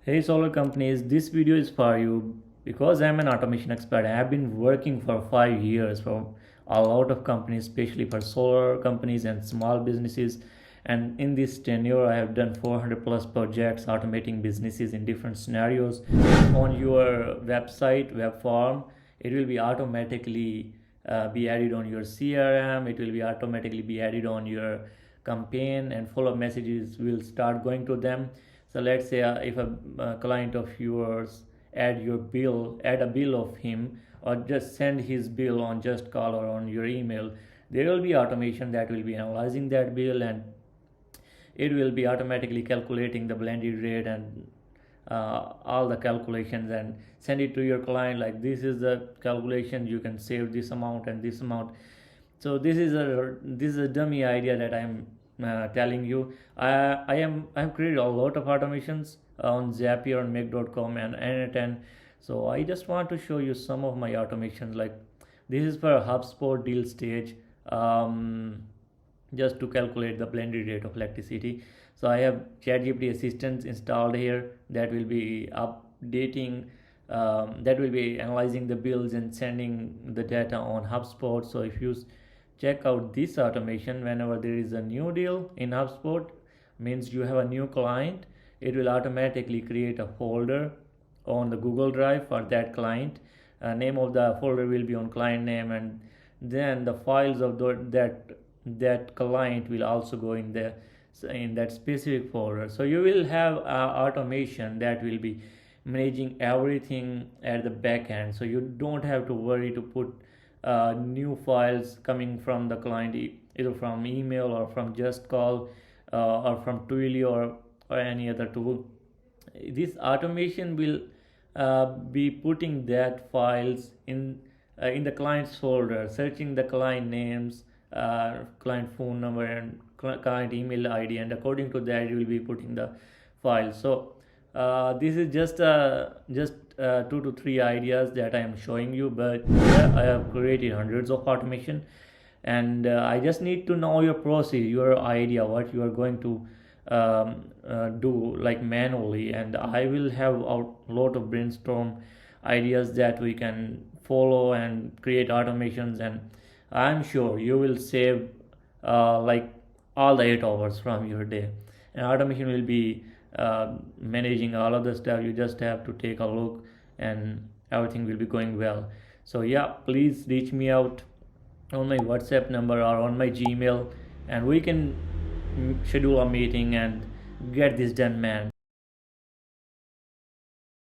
Hey solar companies, this video is for you because I'm an automation expert. I have been working for 5 years for a lot of companies, especially for solar companies and small businesses. And in this tenure, I have done 400 plus projects automating businesses in different scenarios. On your website, web form, it will be automatically be added on your CRM. It will be automatically be added on your campaign, and follow-up messages will start going to them. So let's say if a client of yours add a bill of him, or just send his bill on Just Call or on your email, there will be automation that will be analyzing that bill, and it will be automatically calculating the blended rate and all the calculations, and send it to your client like, this is the calculation, you can save this amount and this amount. So this is a dummy idea that I'm telling you. I've created a lot of automations on Zapier, on make.com and N10. So I just want to show you some of my automations. Like, this is for HubSpot deal stage, just to calculate the blended rate of electricity. So I have ChatGPT assistants installed here that will be updating, that will be analyzing the bills and sending the data on HubSpot. So if you check out this automation, whenever there is a new deal in HubSpot, means you have a new client, it will automatically create a folder on the Google Drive for that client. Name of the folder will be on client name, and then the files of that client will also go in that specific folder. So you will have automation that will be managing everything at the back end, so you don't have to worry to put new files coming from the client, either from email or from Just Call, or from Twilio, or any other tool. This automation will be putting that files in the client's folder, searching the client names, client phone number, and client email ID, and according to that you will be putting the file. So this is just 2 to 3 ideas that I am showing you, but yeah, I have created hundreds of automation, and I just need to know your process, your idea, what you are going to do like manually, and I will have a lot of brainstorm ideas that we can follow and create automations, and I'm sure you will save like all the 8 hours from your day, and automation will be managing all of the stuff. You just have to take a look, and everything will be going well. So yeah, please reach me out on my WhatsApp number or on my Gmail, and we can schedule a meeting and get this done, man.